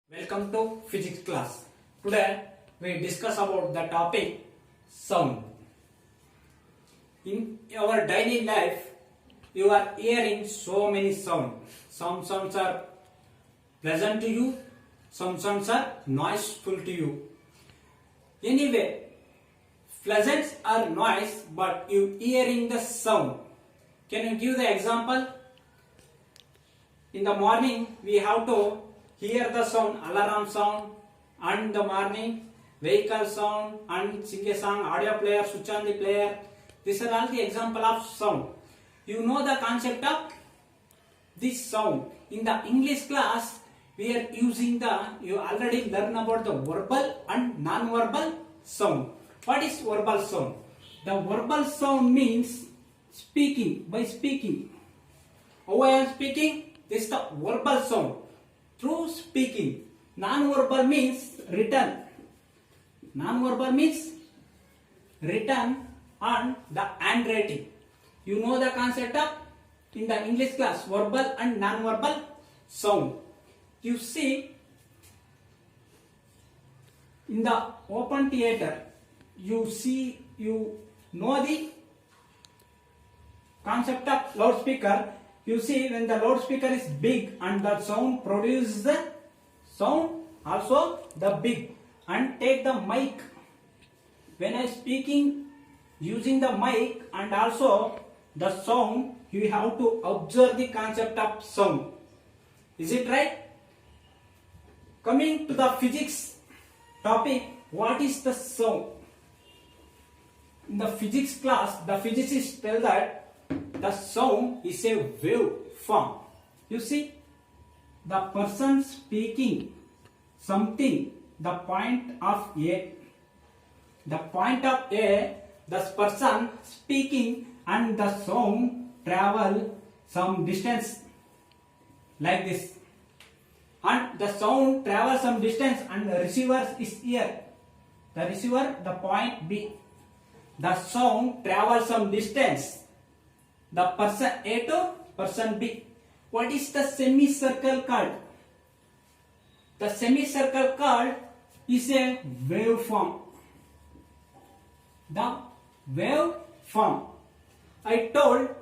Welcome to physics class. Today we discuss about the topic sound. In our daily life, you are hearing so many sounds. Some sounds are pleasant to you, some sounds are noiseful to you. Anyway, pleasant or noise, but you hearing the sound. Can you give the example? In the morning, we have to hear the sound, alarm sound, and the morning vehicle sound, and sing a song, audio player, switch on the player. These are all the example of sound. You know the concept of this sound. In the English class, we are using you already learn about the verbal and non-verbal sound. What is verbal sound? The verbal sound means speaking, by speaking. How I am speaking? This is the verbal sound. Through speaking. Non-verbal means written. Non-verbal means written and the handwriting. You know the concept of in the English class, verbal and non-verbal sound. You see, in the open theater, you know the concept of loudspeaker. You see, when the loudspeaker is big and the sound produces the sound also the big, and take the mic. When I speaking using the mic and also the sound, you have to observe the concept of sound. Is it right? Coming to the physics topic, what is the sound? In the physics class, the physicists tell that the sound is a wave form. You see, the person speaking something, the point of A. The point of A, the person speaking and the sound travel some distance like this. And the sound travels some distance and the receiver is here. The receiver, the point B. The sound travels some distance. The person A to person B. What is the semicircle called? The semicircle called is a waveform. The waveform. I told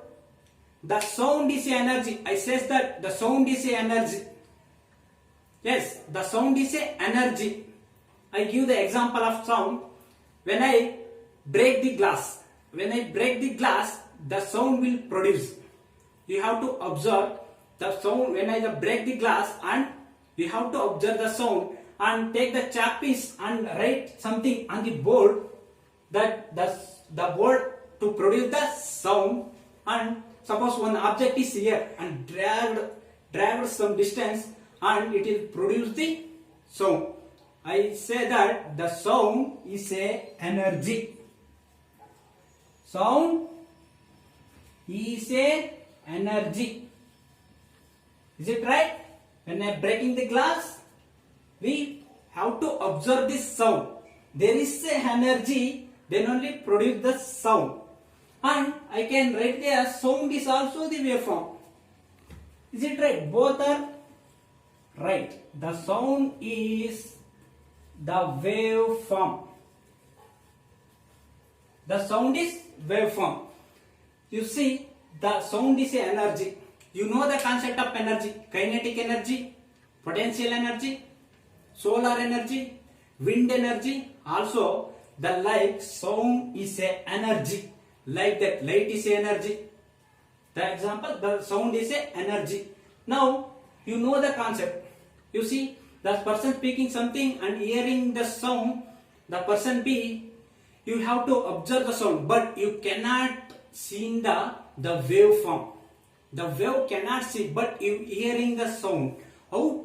the sound is energy. I says that the sound is energy. Yes, the sound is energy. I give the example of sound. When I break the glass, the sound will produce. You have to observe the sound when I break the glass, and you have to observe the sound and take the chalk piece and write something on the board, that the board to produce the sound. And suppose one object is here and dragged some distance and it will produce the sound. I say that the sound is a energy. Sound is a energy. Is it right? When I am breaking the glass, we have to observe this sound. There is a energy, then only produce the sound. And I can write there, sound is also the waveform. Is it right? Both are right. The sound is the waveform. The sound is waveform. You see, the sound is energy. You know the concept of energy: kinetic energy, potential energy, solar energy, wind energy. Also, the light sound is a energy. Like that, light is a energy. The example, the sound is a energy. Now, you know the concept. You see, the person speaking something and hearing the sound, the person B, you have to observe the sound, but you cannot see the waveform. The wave cannot see, but you hearing the sound. How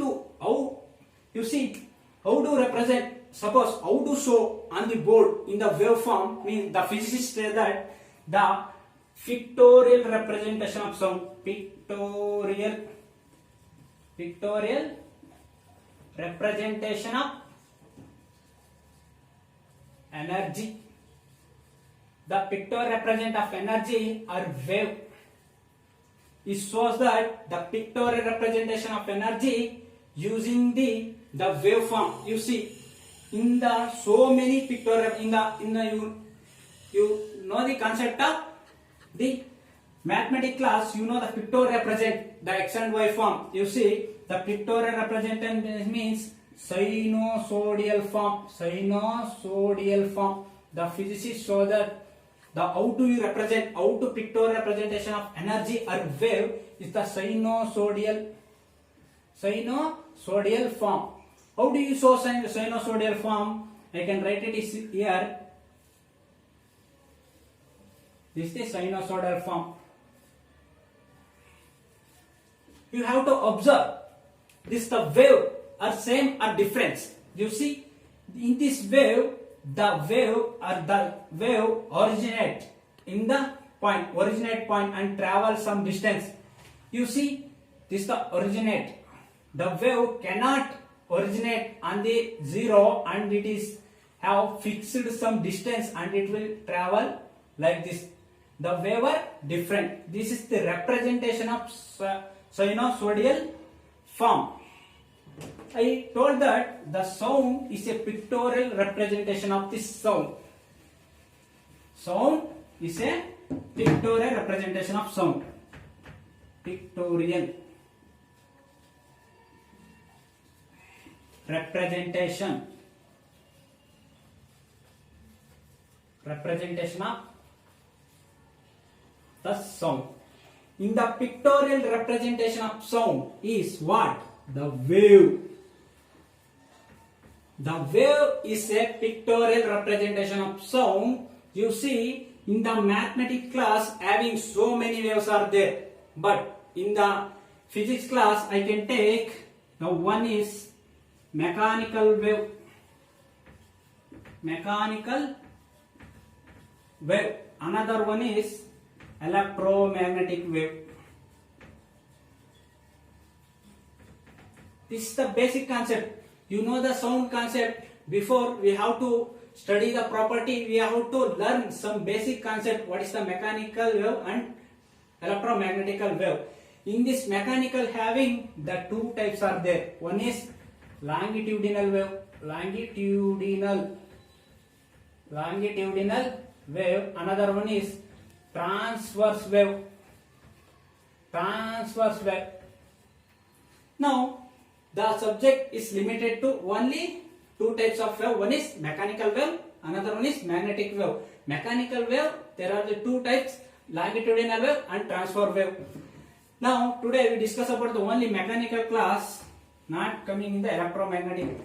you see, how to represent, suppose how to show on the board in the waveform, means the physicists say that the pictorial representation of sound, pictorial representation of energy. The pictorial representation of energy or wave. It shows that the pictorial representation of energy using the the waveform. You see, in the so many pictorial in the you know the concept of the mathematics class. You know the pictorial represent the x and y form. You see, the pictorial representation means sinusoidal form. Sinusoidal form. The physicists show that the how to pictorial representation of energy or wave is the sinusoidal form. How do you show sinusoidal form? I can write it here. This is the sinusoidal form. You have to observe this the wave are same or difference. You see, in this wave, the wave originate in the point and travel some distance. You see, this the originate. The wave cannot originate on the zero and it is have fixed some distance and it will travel like this. The wave are different. This is the representation of sinusoidal form. I told that the sound is a pictorial representation of this sound. Sound is a pictorial representation of sound. Pictorial representation of the sound. In the pictorial representation of sound is what? The wave. The wave is a pictorial representation of sound. You see, in the mathematics class having so many waves are there, but in the physics class I can take the one is mechanical wave. Another one is electromagnetic wave. This is the basic concept. You know the sound concept. Before we have to study the property, we have to learn some basic concept. What is the mechanical wave and electromagnetic wave? In this mechanical having the two types are there. One is longitudinal wave. Longitudinal wave. Another one is transverse wave. Now the subject is limited to only two types of wave. One is mechanical wave, another one is magnetic wave. Mechanical wave, there are the two types, longitudinal wave and transverse wave. Now today we discuss about the only mechanical class, not coming in the electromagnetic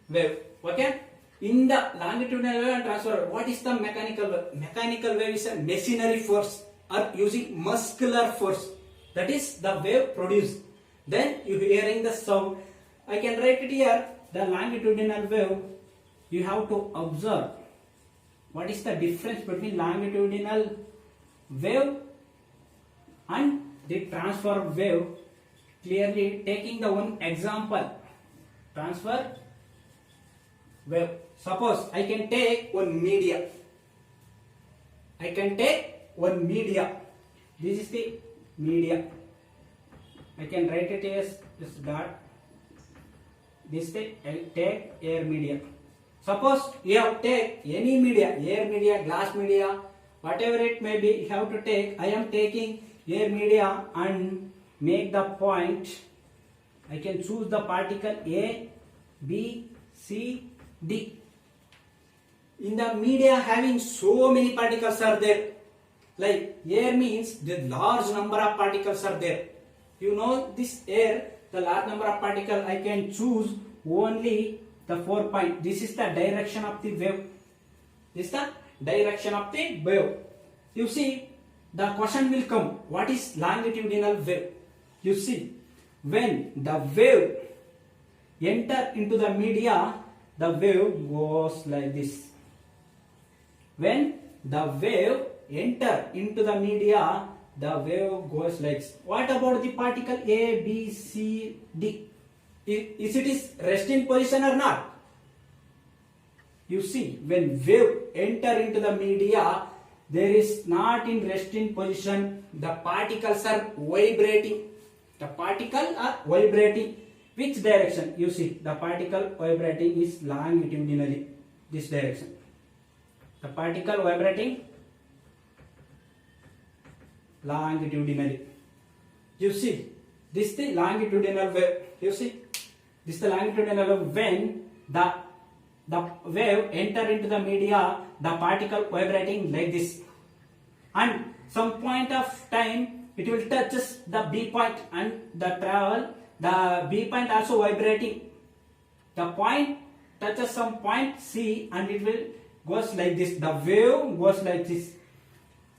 wave. Okay? In the longitudinal wave and transverse wave, what is the mechanical wave? Mechanical wave is a machinery force or using muscular force. That is the wave produced. Then you hearing the sound. I can write it here. The longitudinal wave, you have to observe what is the difference between longitudinal wave and the transverse wave. Clearly taking the one example, transverse wave. Suppose I can take one media. This is the media. I can write it as this dot. This take air media. Suppose you have take any media, air media, glass media, whatever it may be, you have to take. I am taking air media and make the point. I can choose the particle A, B, C, D. In the media having so many particles are there. Like air means the large number of particles are there. You know this air, the large number of particles, I can choose only the 4 point. This is the direction of the wave. You see, the question will come, what is longitudinal wave? You see, when the wave enter into the media, the wave goes like this. When the wave enter into the media, the wave goes like this. What about the particle A, B, C, D? Is it resting position or not? You see, when wave enter into the media, there is not in resting position. The particles are vibrating. which direction? You see, the particle vibrating is longitudinally, this direction. The particle vibrating longitudinally. You see, this is the longitudinal wave. You see, this is the longitudinal wave. When the wave enter into the media, the particle vibrating like this, and some point of time it will touches the B point and the travel. The B point also vibrating. The point touches some point C and it will goes like this. The wave goes like this.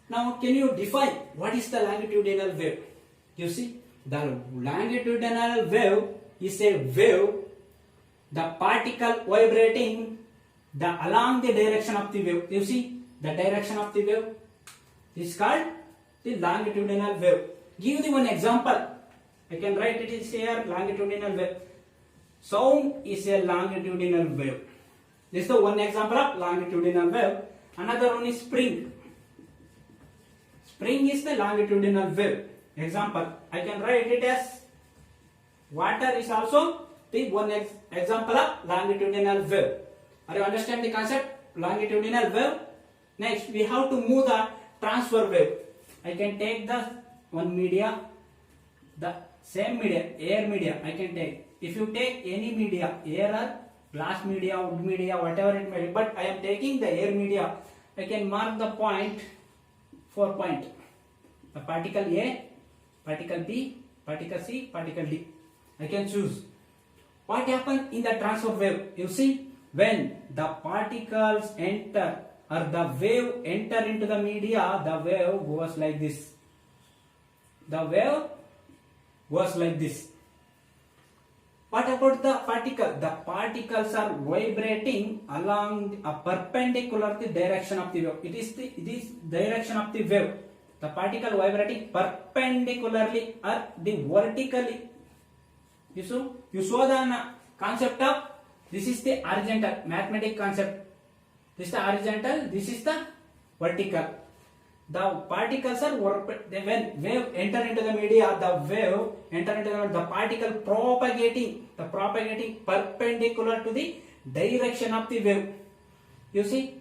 Now, can you define what is the longitudinal wave? You see, the longitudinal wave is a wave, the particle vibrating along the direction of the wave. You see, the direction of the wave is called the longitudinal wave. Give the one example. I can write it is here, longitudinal wave. Sound is a longitudinal wave. This is the one example of longitudinal wave. Another one is spring. Spring is the longitudinal wave. Example, I can write it as water is also the one example of longitudinal wave. Are you understand the concept? Longitudinal wave. Next, we have to move the transfer wave. I can take the one media, the same media, air media. I can take. If you take any media, air or glass media, wood media, whatever it may be, but I am taking the air media, I can mark the point, 4 point. The particle A, particle B, particle C, particle D. I can choose. What happens in the transfer wave? You see, when the particles enter or the wave enter into the media, the wave goes like this. The wave goes like this. What about the particle? The particles are vibrating along a perpendicular the direction of the wave. It is direction of the wave. The particle vibrating perpendicularly or the vertically. You saw the concept of this is the horizontal mathematical concept. This is the horizontal. This is the vertical. The particles are when wave enter into the media, the wave enter into the particle propagating perpendicular to the direction of the wave. You see,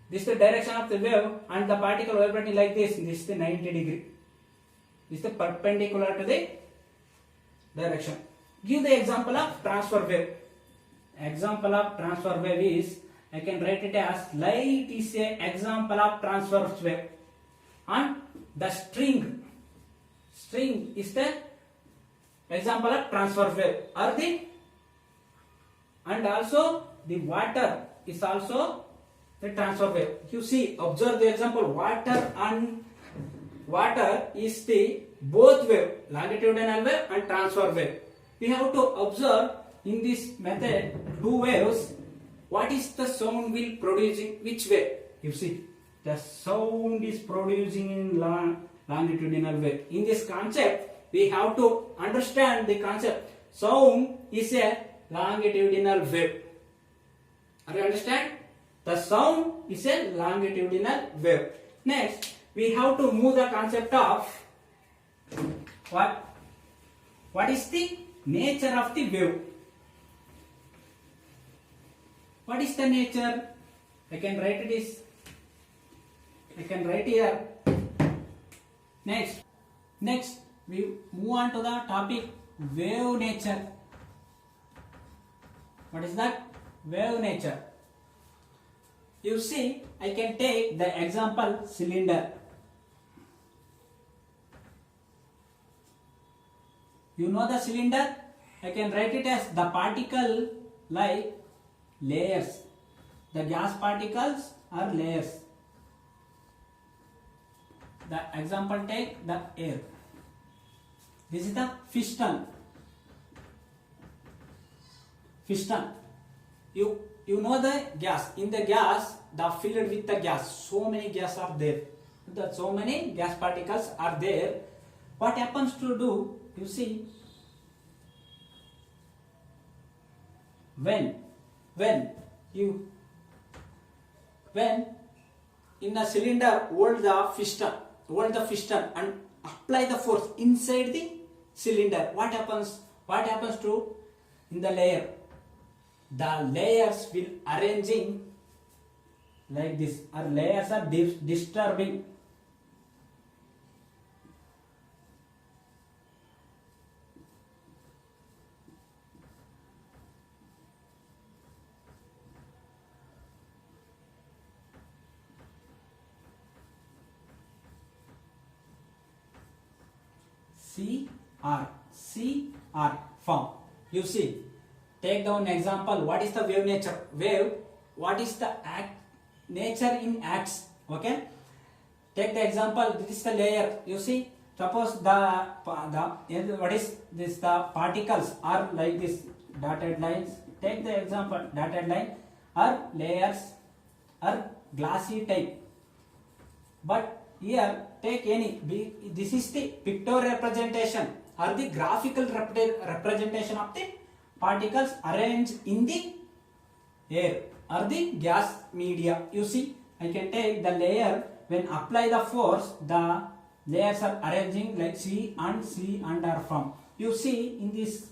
this is the direction of the wave and the particle vibrating like this. This is the 90 degree. This is the perpendicular to the direction. Give the example of transfer wave. Example of transfer wave is, I can write it as light is a example of transfer wave. And the string is the example of transfer wave. And also the water is also the transfer wave. You see, observe the example. Water is the both wave, longitudinal wave and transfer wave. We have to observe in this method two waves. What is the sound will producing which way? You see, the sound is producing in longitudinal wave. In this concept, we have to understand the concept. Sound is a longitudinal wave. Are you understand? The sound is a longitudinal wave. Next, we have to move the concept of what is the nature of the wave. What is the nature? I can write here. Next, we move on to the topic wave nature. What is that? Wave nature. You see, I can take the example cylinder. You know the cylinder? I can write it as the particle like layers. The gas particles are layers. The example take the air. This is the piston. You know the gas. In the gas, the filled with the gas. So many gas are there. So many gas particles are there. What happens to do? You see, when in a cylinder hold the piston and apply the force inside the cylinder, what happens to in the layer. The layers will arranging like this, or layers are disturbing. CR form. You see, take down example. What is the wave nature? Wave. What is the nature in acts? Okay. Take the example. This is the layer. You see. Suppose the what is this? The particles are like this dotted lines. Take the example. Dotted line are layers are glassy type. But here take any. This is the pictorial representation or the graphical representation of the particles arranged in the air or the gas media. You see, I can take the layer. When apply the force, the layers are arranging like C and R form. You see, in this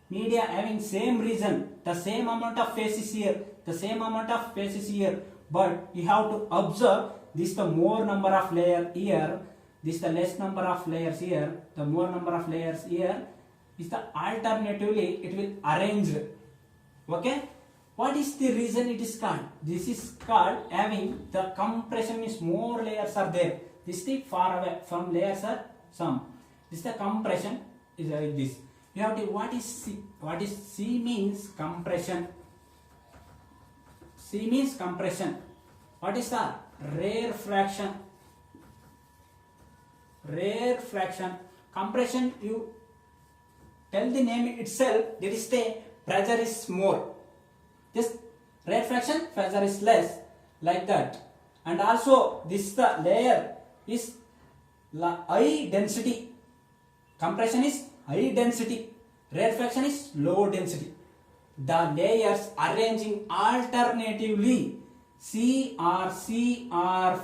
media having same region, the same amount of phases here, the same amount of phases here, but you have to observe this the more number of layer here, this the less number of layers here, the more number of layers here, is the alternatively it will arrange. Okay, what is the reason it is called? This is called having the compression is more layers are there. This is the far away from layers are some. This is the compression is like this. You have to what is C? What is C means compression? C means compression. What is the rarefaction? Rarefaction. Compression, you tell the name itself, that is the pressure is more. This rarefaction, pressure is less, like that. And also this the layer is high density. Compression is high density. Rarefaction is low density. The layers arranging alternatively CR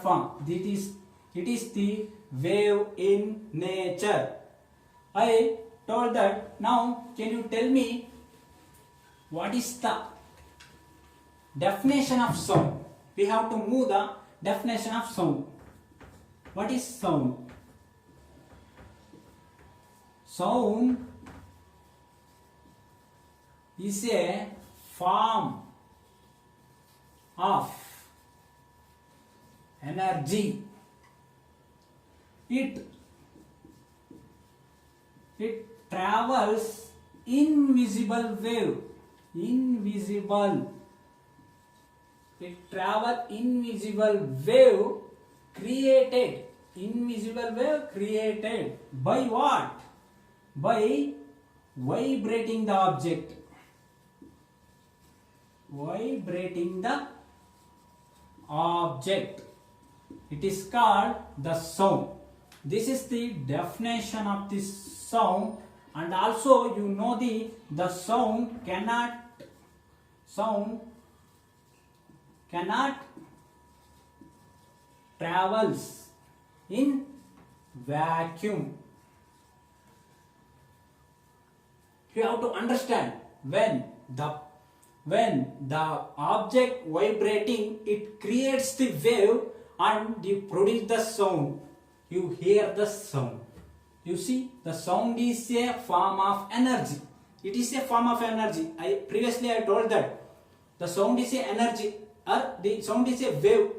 form. It is the wave in nature. I told that. Now can you tell me what is the definition of sound? We have to move the definition of sound. What is sound? Sound is a form of energy. It travels invisible wave. Invisible. It travel invisible wave created. Invisible wave created by what? By vibrating the object. Vibrating the object. It is called the sound. This is the definition of this sound, and also you know the sound cannot travels in vacuum. You have to understand when the object vibrating, it creates the wave and you produce the sound. You hear the sound. You see, the sound is a form of energy. It is a form of energy. Previously I told that the sound is a energy, or the sound is a wave.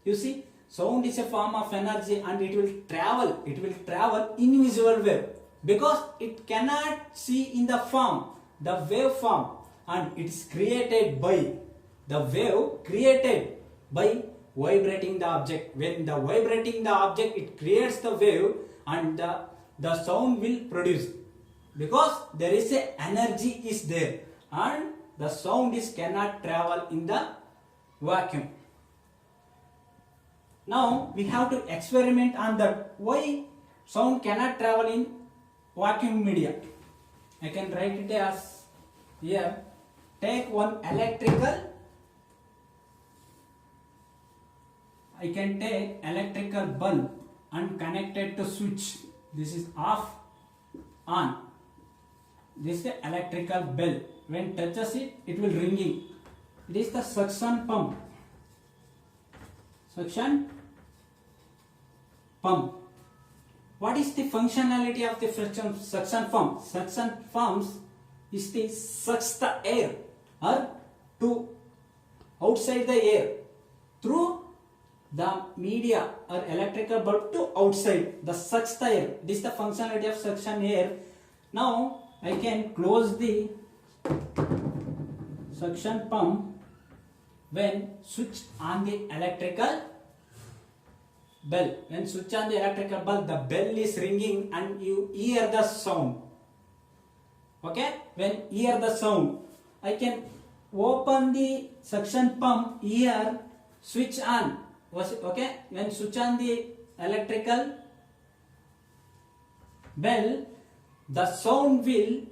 You see, sound is a form of energy and it will travel. It will travel invisible wave because it cannot see in the form, the wave form, and it is created by the wave created by vibrating the object. When the vibrating the object, it creates the wave and the sound will produce, because there is a energy is there and the sound is cannot travel in the vacuum. Now we have to experiment on that. Why sound cannot travel in vacuum media? I can write it as here. Take one electrical. I can take electrical bulb and connect it to switch. This is off, on. this is the electrical bell. When touches it, it will ringing. It is the suction pump. Suction pump. What is the functionality of the suction pump? Suction pumps is the sucks the air or to outside the air through the media or electrical bulb to outside. The sucks the air. This is the functionality of suction air. Now I can close the suction pump when switch on the electrical bell. When switch on the electrical bulb, the bell is ringing and you hear the sound. Okay? When hear the sound, I can open the suction pump here, switch on. Okay? When switch on the electrical bell, the sound will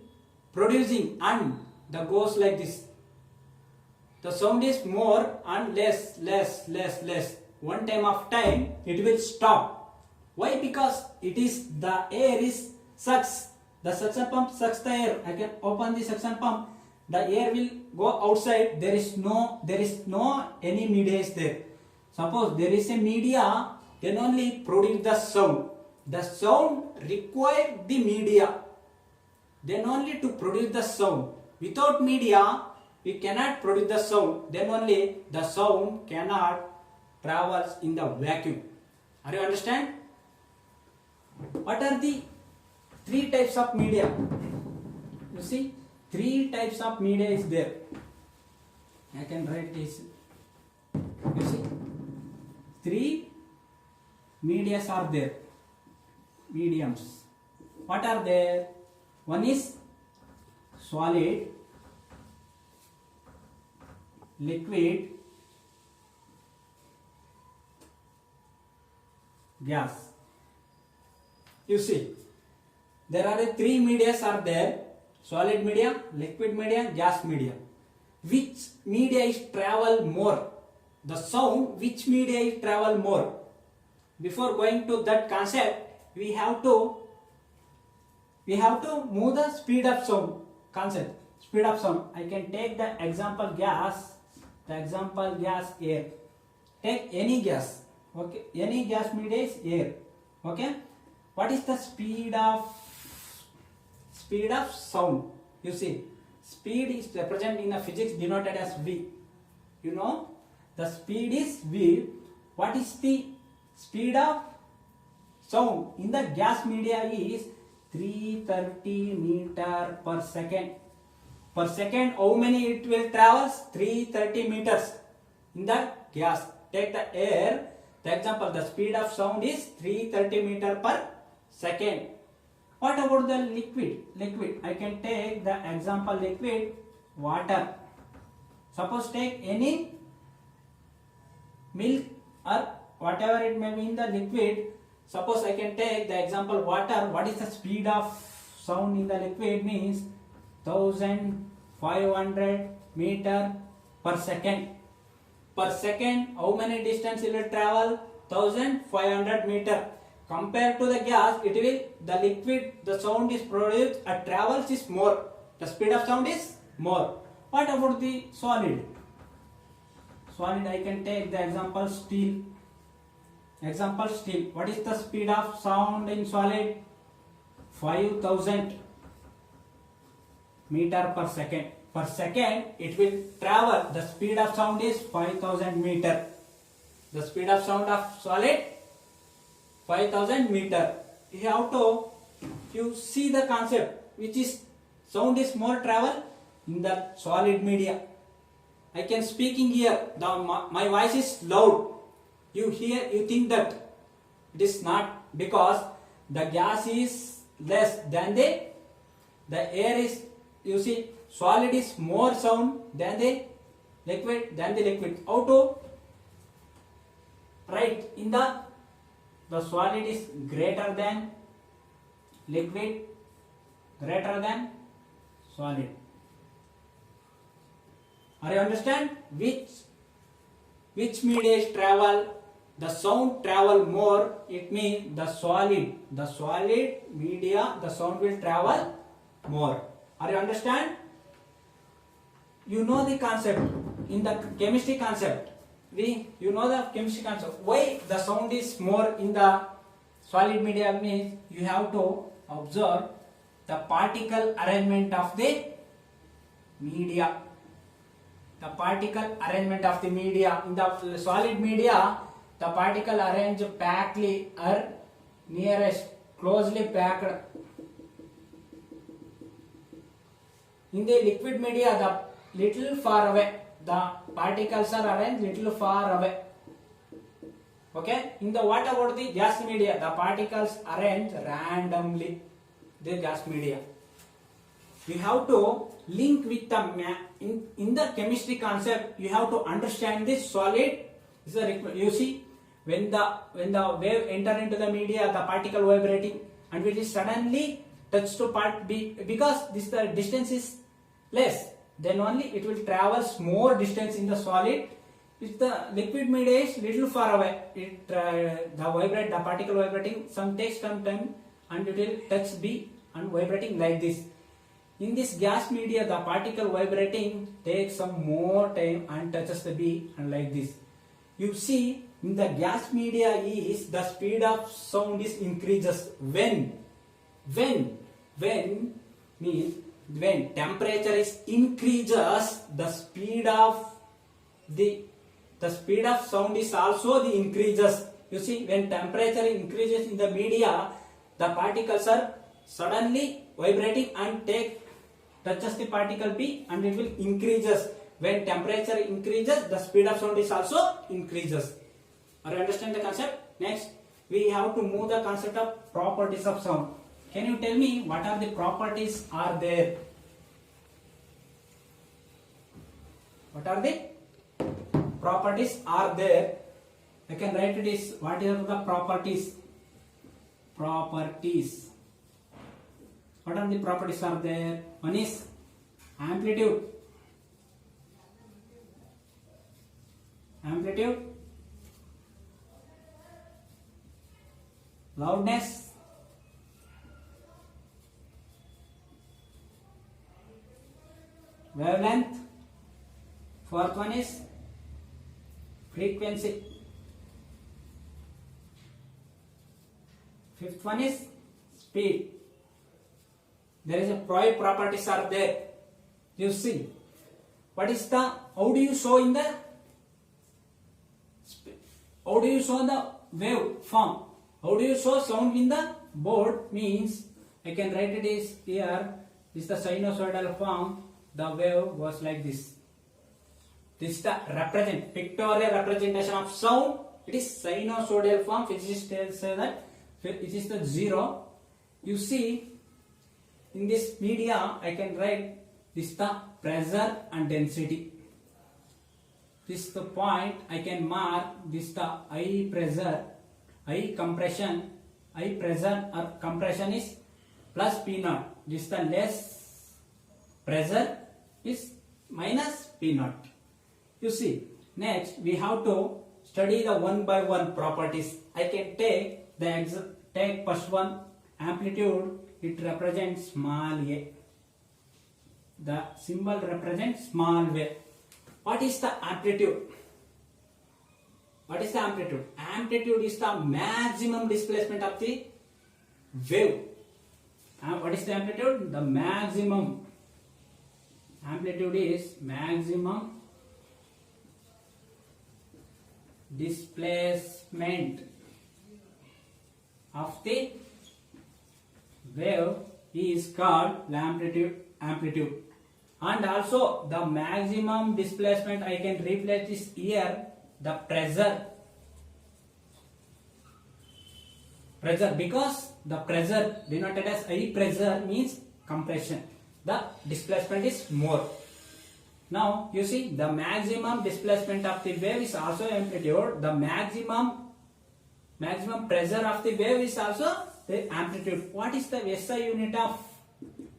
producing and the goes like this. The sound is more and less. One time of time it will stop. Why? Because it is the air is sucks. The suction pump sucks the air. I can open the suction pump. The air will go outside. There is no any media is there. Suppose there is a media, then only produce the sound. The sound require the media. Then only to produce the sound. Without media, we cannot produce the sound. Then only the sound cannot travels in the vacuum. Are you understand? What are the three types of media? You see, three types of media is there. I can write this. You see, three medias are there. Mediums. What are there? One is solid, liquid, gas. You see, there are three medias are there: solid medium, liquid medium, gas medium. Which media is travel more? The sound, which media is travel more? Before going to that concept, we have to move the speed of sound concept. Speed of sound. I can take the example gas. The example gas, air. Take any gas. Okay, any gas media is air. Okay, what is the speed of sound? You see, speed is represented in the physics denoted as v. You know, the speed is v. What is the speed of sound in the gas media is 330 meter per second. Per second, how many it will travels? 330 meters in the gas. Take the air. The example, the speed of sound is 330 meter per second. What about the liquid? Liquid, I can take the example liquid, water. Suppose take any milk or whatever it may be in the liquid. Suppose I can take the example water. What is the speed of sound in the liquid? Means 1500 meter per second. Per second, how many distance it will travel? 1500 meter. Compared to the gas, it will, the liquid, the sound is produced, travels is more. The speed of sound is more. What about the solid? Solid, I can take the example steel. Example steel. What is the speed of sound in solid? 5000 meter per second. Per second, it will travel. The speed of sound is 5000 meter. The speed of sound of solid 5000 meter. You see the concept, which is sound is more travel in the solid media. I can speaking here. My voice is loud. You hear, you think that it is not, because the gas is less than the air is. You see, solid is more sound than the liquid. How to write? In the solid is greater than liquid, greater than solid. Are you understand? Which media is travel? The sound travel more. It means the solid media, the sound will travel more. Are you understand? You know the concept in the chemistry concept. You know the chemistry concept. Why the sound is more in the solid media means you have to observe the particle arrangement of the media. The particle arrangement of the media in the solid media, the particle arranged packedly or nearest closely packed. In the liquid media, the little far away, the particles are arranged little far away. Okay. In the what about the gas media? The particles arranged randomly. The gas media. You have to link with the in the chemistry concept. You have to understand this solid. You see when the wave enter into the media, the particle vibrating and it is suddenly touch to part B because this the distance is less. Then only it will travels more distance in the solid. If the liquid media is little far away, the particle vibrating takes some time and it will touch B and vibrating like this. In this gas media, the particle vibrating takes some more time and touches the B and like this. You see, in the gas media is the speed of sound is increases when means when temperature is increases, the speed of sound is also the increases. You see, when temperature increases in the media, the particles are suddenly vibrating and touches the particle B and it will increases. When temperature increases, the speed of sound is also increases. Are you understand the concept? Next, we have to move the concept of properties of sound. Can you tell me what are the properties are there? What are the properties are there? I can write it is what are the properties? Properties. What are the properties are there? One is amplitude. Amplitude. Loudness. Wavelength. Fourth one is frequency. Fifth one is speed. There is a five properties are there. You see, what is the how do you show in the wave form? How do you show sound in the board? Means I can write it is here. This is the sinusoidal form. The wave was like this. This is the pictorial representation of sound. It is sinusoidal form. Physicists say that it is the zero. You see, in this media, I can write this the pressure and density. This is the point I can mark. This the I pressure, I compression, I pressure or compression is plus P naught. This the less pressure is minus P naught. You see, next we have to study the one by one properties. I can take first one, amplitude. It represents small a. The symbol represents small wave. What is the amplitude? What is the amplitude? Amplitude is the maximum displacement of the wave. What is the amplitude? The maximum. Amplitude is maximum displacement of the wave is called amplitude. And also the maximum displacement I can replace this here the pressure because the pressure denoted as I pressure means compression. The displacement is more. Now you see the maximum displacement of the wave is also amplitude. The maximum pressure of the wave is also the amplitude. What is the SI unit of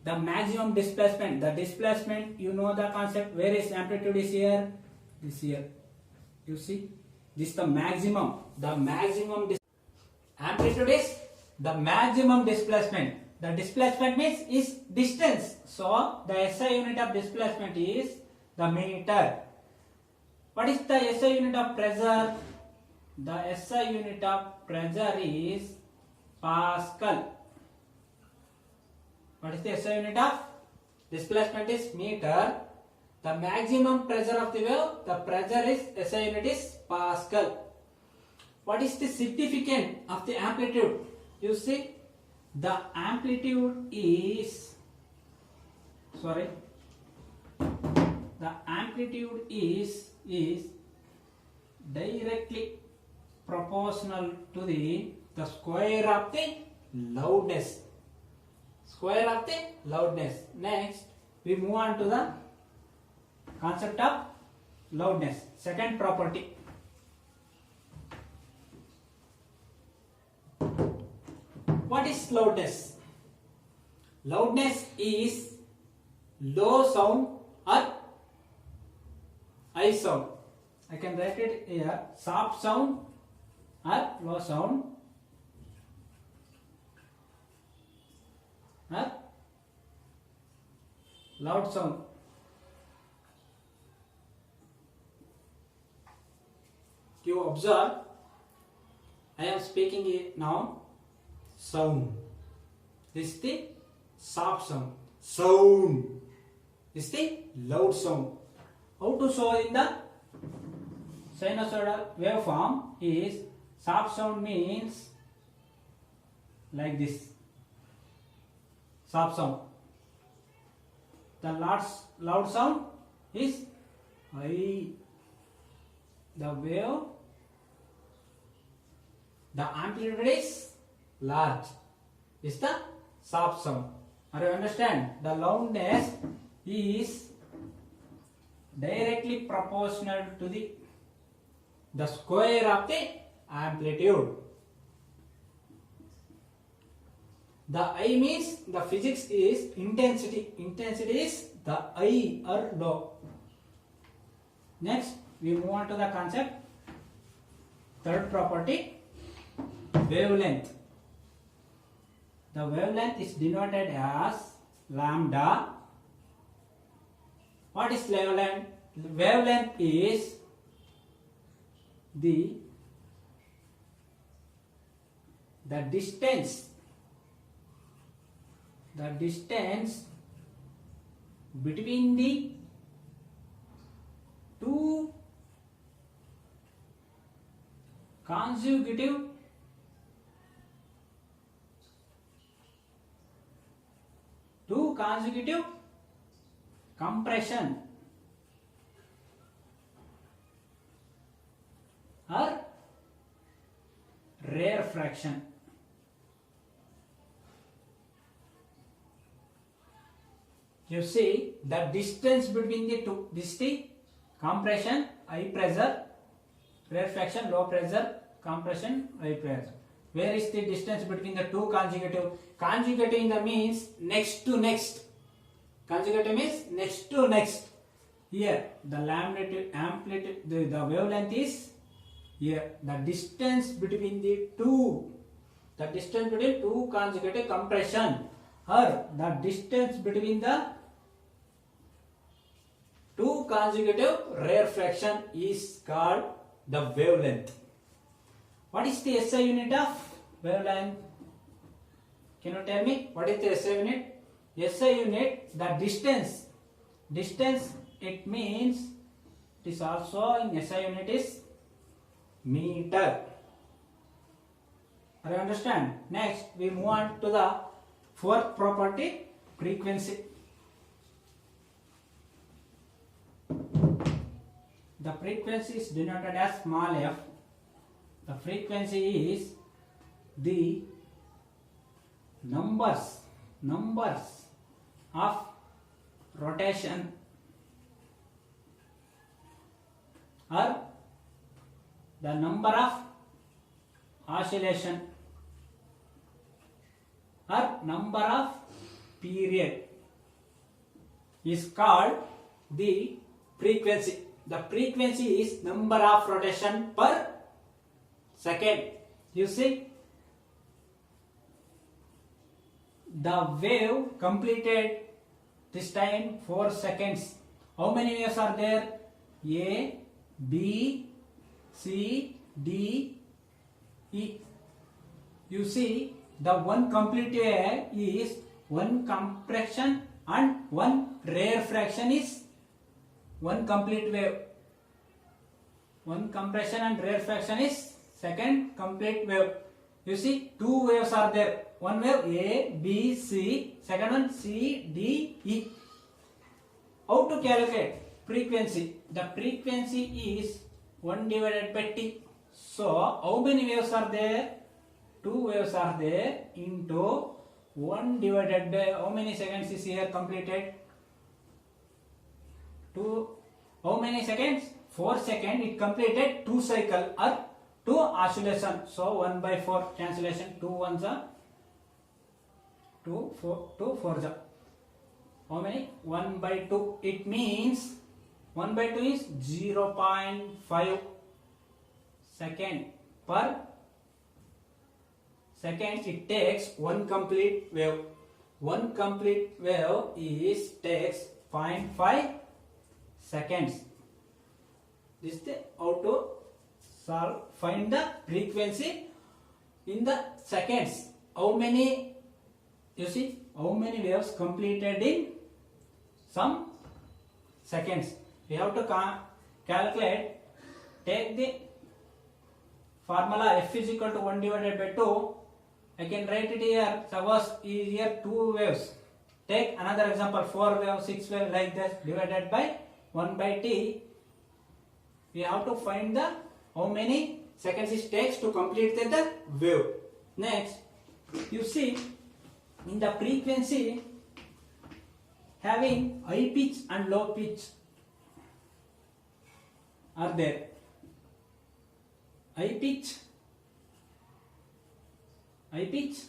the maximum displacement? The displacement, you know the concept. Where is amplitude is here? This here. You see, this is the maximum. Amplitude is the maximum displacement. The displacement means is distance. So the SI unit of displacement is the meter. What is the SI unit of pressure? The SI unit of pressure is Pascal. What is the SI unit of displacement is meter. The maximum pressure of the wave, the pressure is SI unit is Pascal. What is the significance of the amplitude? You see, the amplitude is directly proportional to the square of the loudness. Square of the loudness. Next, we move on to the concept of loudness. Second property. What is loudness? Loudness is low sound or high sound. I can write it here. Soft sound or low sound or loud sound. You observe, I am speaking it now. Sound. This is the soft sound. Sound. This is the loud sound. How to show in the sinusoidal waveform is soft sound means like this. Soft sound. The loud sound is high. The wave, the amplitude is large. Is the soft sound. Are you understand? The loudness is directly proportional to the square of the amplitude. The I means the physics is intensity. Intensity is the I or low. Next, we move on to the concept. Third property, wavelength. The wavelength is denoted as lambda. What is wavelength? Wavelength is the distance between the two consecutive compression or rarefaction. You see the distance between the two. This is the compression, high pressure, rarefaction, low pressure, compression, high pressure. Where is the distance between the two consecutive? Consecutive in the means next to next. Consecutive means next to next. Here the amplitude, the wavelength is here. The distance between the two consecutive compression or the distance between the two consecutive rarefaction is called the wavelength. What is the SI unit of wavelength? Can you tell me what is the SI unit? SI unit, the distance. Distance, it means it is also in SI unit is meter. Are you understand? Next, we move on to the fourth property, frequency. The frequency is denoted as small f. The frequency is the numbers of rotation or the number of oscillation or number of period is called the frequency. The frequency is number of rotation per second. You see, the wave completed this time 4 seconds. How many waves are there? A, B, C, D, E. You see, the one complete wave is one compression and one rarefaction is one complete wave. One compression and rarefaction is second complete wave. You see, two waves are there. One wave A, B, C. Second one C, D, E. How to calculate frequency? The frequency is 1 divided by T. So, how many waves are there? Two waves are there into 1 divided by how many seconds is here completed? How many seconds? 4 seconds. It completed 2 cycle or 2 oscillation. So 1 by 4 cancellation. 2 ones are 2 fours are. How many? 1 by 2. It means 1 by 2 is 0.5 second per second. It takes one complete wave. One complete wave takes 0.5 seconds. This is how to find the frequency in the seconds. How many? You see, how many waves completed in some seconds? We have to calculate. Take the formula F is equal to 1 divided by 2. I can write it here. Suppose here 2 waves. Take another example, 4 waves, 6 waves, like that, divided by 1 by T. We have to find the how many seconds it takes to complete the wave. Next, you see, in the frequency having high pitch and low pitch are there. High pitch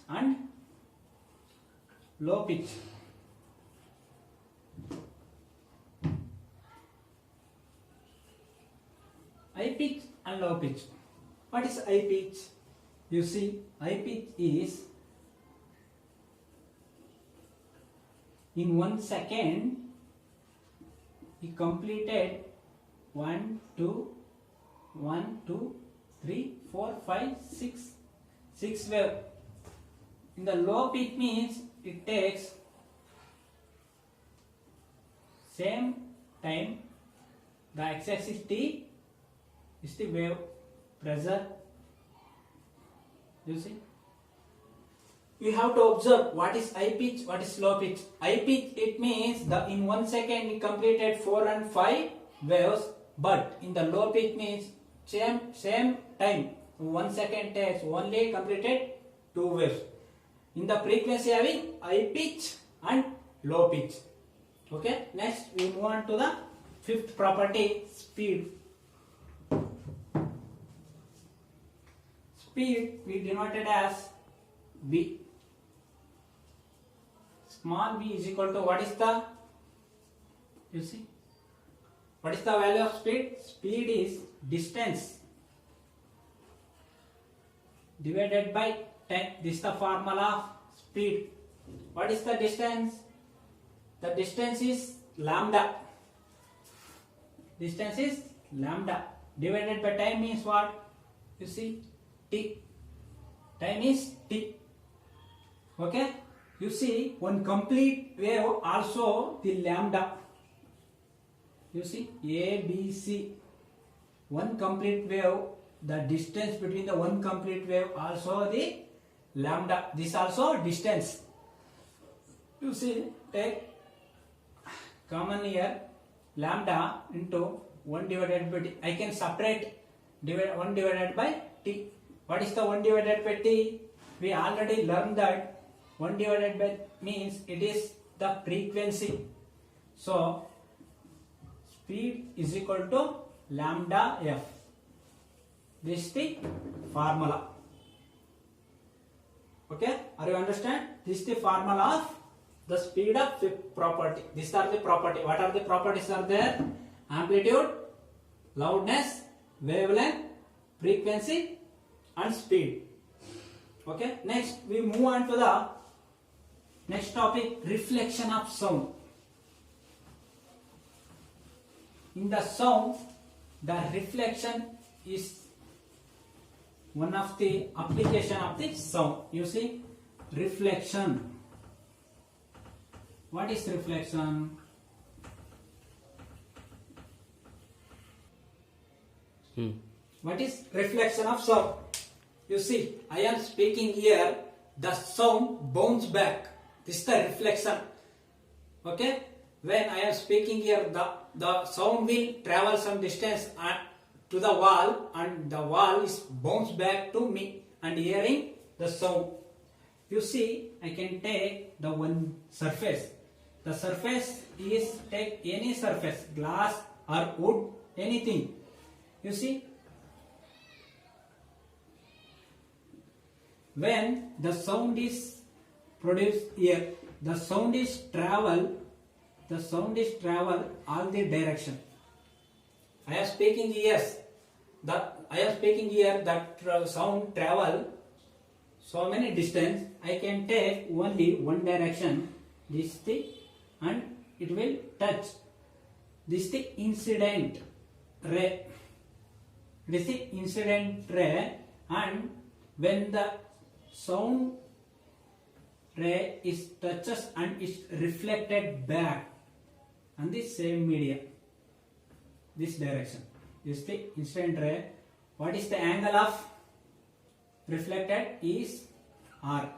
and low pitch. High pitch and low pitch. What is high pitch? You see, high pitch is in 1 second he completed 1, 2, 3, 4, 5, 6 wave. In the low pitch means it takes same time. The x-axis is T is the wave pressure. You see, we have to observe what is high pitch, what is low pitch. High pitch, it means the in 1 second we completed 4 and 5 waves, but in the low pitch means same time 1 second takes only completed 2 waves. In the frequency having high pitch and low pitch. Okay, next we move on to the fifth property, speed. Speed we denoted as V. Small v is equal to what is the, you see, what is the value of speed? Speed is distance divided by 10. This is the formula of speed. What is the distance? The distance is lambda. Distance is lambda divided by time means what? You see, T. Time is T. Okay. You see, one complete wave also the lambda. You see, A, B, C. One complete wave, the distance between the one complete wave also the lambda. This also distance. You see, take common here lambda into 1 divided by T. I can separate 1 divided by T. What is the 1 divided by T? We already learned that 1 divided by means it is the frequency. So, speed is equal to lambda f. This is the formula. Okay, are you understand? This is the formula of the speed of fifth property. These are the property. What are the properties are there? Amplitude, loudness, wavelength, frequency and speed. Okay, next we move on to the Next topic, reflection of sound. In the sound, the reflection is one of the application of the sound. You see, reflection. What is reflection? What is reflection of sound? You see, I am speaking here, the sound bounce back. This is the reflection. Okay? When I am speaking here, the sound will travel some distance to the wall, and the wall is bounce back to me and hearing the sound. You see, I can take the one surface. The surface is, take any surface, glass or wood, anything. You see, when the sound is produced here, the sound is travel all the direction. I am speaking here, that sound travel so many distance. I can take only one direction, this thing, and it will touch. This is the incident ray. This is the incident ray, and when the sound ray is touches and is reflected back on the same medium, this direction. This is the incident ray. What is the angle of reflected is R,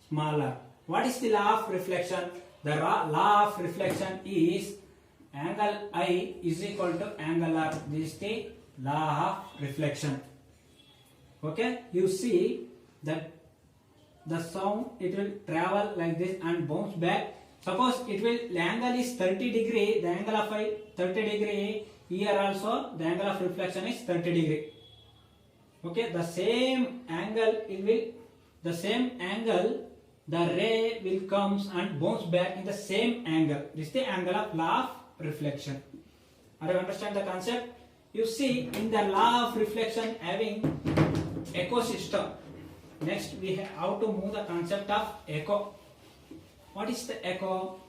small r. What is the law of reflection? The law of reflection is angle I is equal to angle R. This is the law of reflection. Okay, you see that the sound, it will travel like this and bounce back. Suppose it will, the angle is 30 degree, the angle of I 30 degree, here also the angle of reflection is 30 degree. Okay, the same angle, the ray will comes and bounce back in the same angle. This is the angle of law of reflection. Are you understand the concept? You see, in the law of reflection having echo system. Next, we have how to move the concept of echo. What is the echo?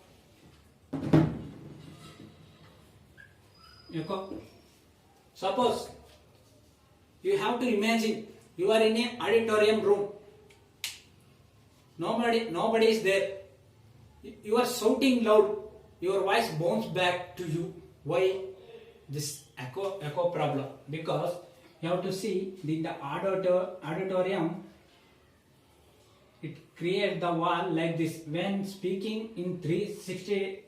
Echo. Suppose you have to imagine you are in an auditorium room. Nobody is there. You are shouting loud. Your voice bounces back to you. Why? This echo problem. Because you have to see in the auditorium, it creates the wall like this. When speaking in 360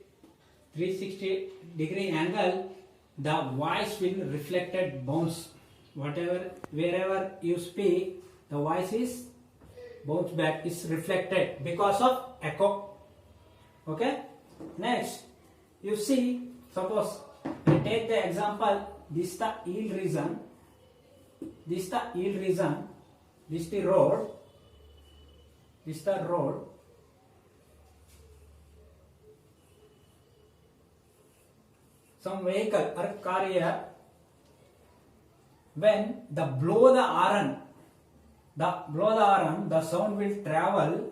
degree angle, the voice will reflected bounce. Wherever you speak, the voice is bounce back, is reflected because of echo. Okay. Next, you see, suppose I take the example. This is the yield region. This is the yield region. This is the road. This is the road. Some vehicle or car here. When the blow the horn, the sound will travel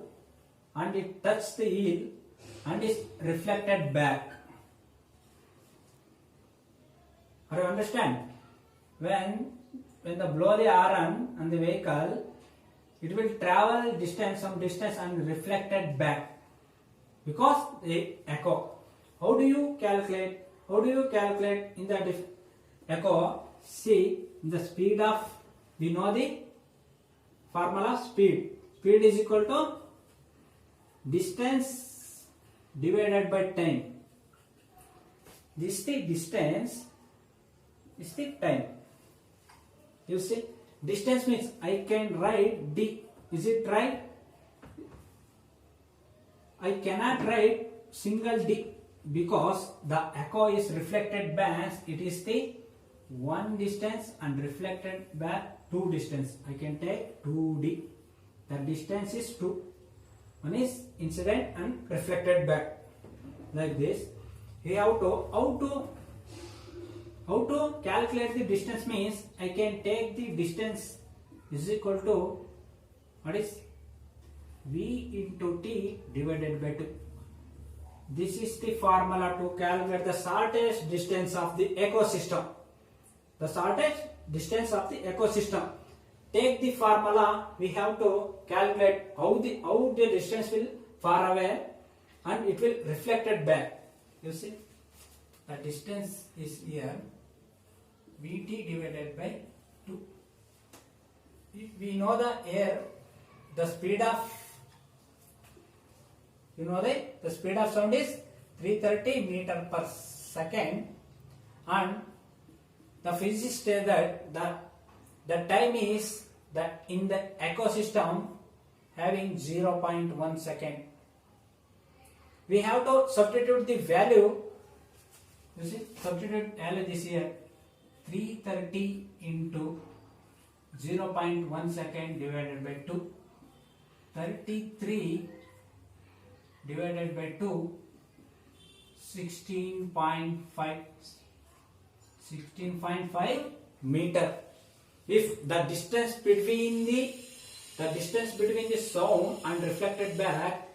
and it touches the yield and is reflected back. Are you understand? When the blow the horn on the vehicle, it will travel some distance and reflected back because the echo. How do you calculate? In the echo? See, the speed of, we know the formula speed. Speed is equal to distance divided by time. This is the distance, this is the time. You see, distance means I can write d. Is it right? I cannot write single d because the echo is reflected back. It is the one distance and reflected back two distance. I can take 2d. The distance is 2. One is incident and reflected back. Like this. We have to how to calculate the distance means I can take the distance is equal to what is V into T divided by 2. This is the formula to calculate the shortest distance of the ecosystem. The shortest distance of the ecosystem. Take the formula, we have to calculate how the distance will far away and it will reflected back. You see, the distance is here, Vt divided by 2. If we know the air, the speed of, you know the speed of sound is 330 meter per second, and the physicists say that the time is that in the ecosystem having 0.1 second. We have to substitute the value. You see, substitute value this here, 330 into 0.1 second divided by 2. 33 divided by 2, 16.5 meter. If the distance between the sound and reflected back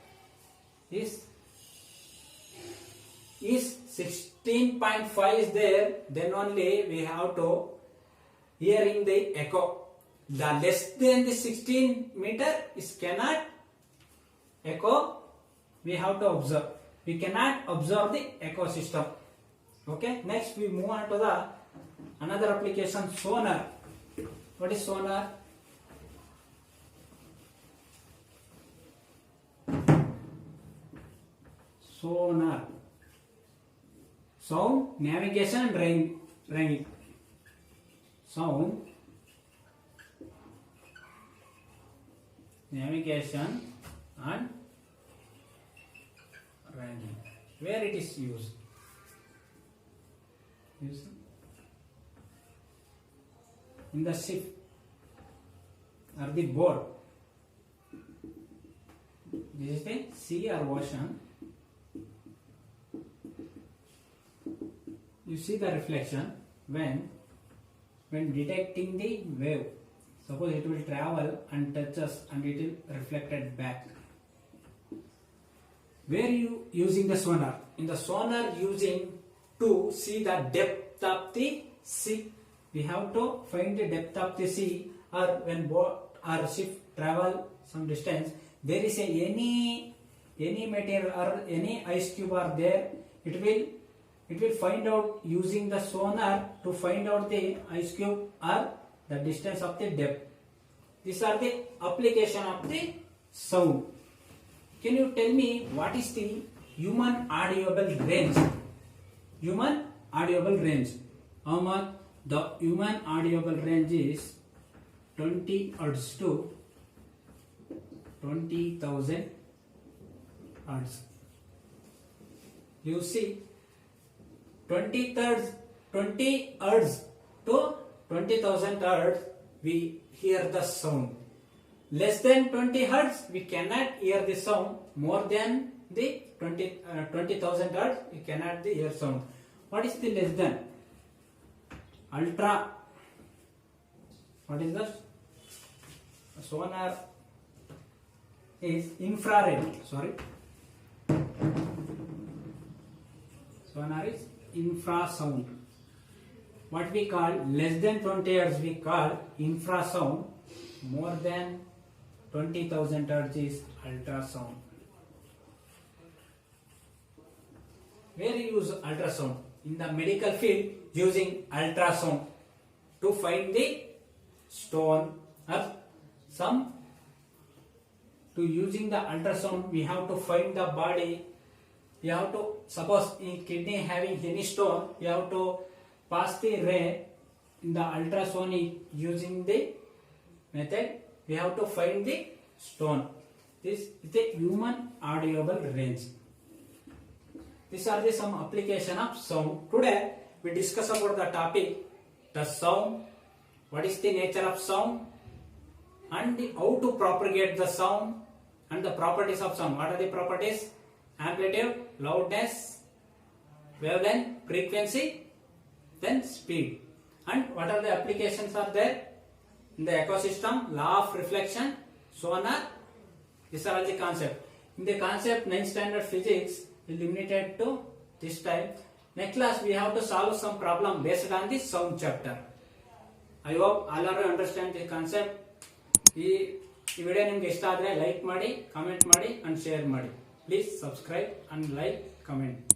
is 16.5 is there, then only we have to hearing the echo. The less than the 16 meter is cannot echo. We have to observe. We cannot observe the ecosystem. Okay. Next we move on to the another application, sonar. What is sonar? Sonar. Sound, navigation and ranking. Sound, navigation and ranking. Where it is used? In the ship or the boat. This is the sea or ocean. You see the reflection when detecting the wave. Suppose it will travel and touch us and it will reflected back. Where you using the sonar? In the sonar using to see the depth of the sea. We have to find the depth of the sea, or when boat or ship travel some distance, there is any material or any ice cube are there, it will find out using the sonar to find out the ice cube or the distance of the depth. These are the application of the sound. Can you tell me what is the human audible range? Human audible range. How much? The human audible range is 20 Hz to 20,000 Hz. You see, 20 Hz to 20,000 Hz we hear the sound. Less than 20 Hz we cannot hear the sound. More than the 20,000 Hz we cannot hear sound. What is the less than? Ultra. What is the sonar? Is infrared. Sorry. Sonar is infrasound. What we call less than 20 Hz we call infrasound. More than 20,000 Hz is ultrasound. Where you use ultrasound? In the medical field, using ultrasound to find the stone or some. To using the ultrasound, we have to find the body. You have to, suppose in kidney having any stone, you have to pass the ray in the ultrasonic using the method. We have to find the stone. This is the human audible range. These are the some application of sound. Today we discuss about the topic, the sound, what is the nature of sound, and how to propagate the sound, and the properties of sound. What are the properties? Amplitude, loudness, wavelength, frequency, then speed. And what are the applications are there? In the ecosystem, law of reflection, sonar, These are all the concept. In the concept 9th standard physics is limited to this time. Next class we have to solve some problem based on the sound chapter. I hope all of you understand the concept. ಈ video ನಿಮ್ಗೆ ಇಷ್ಟ ಆದರೆ like ಮಾಡಿ, comment ಮಾಡಿ and share ಮಾಡಿ. Please subscribe and like, comment.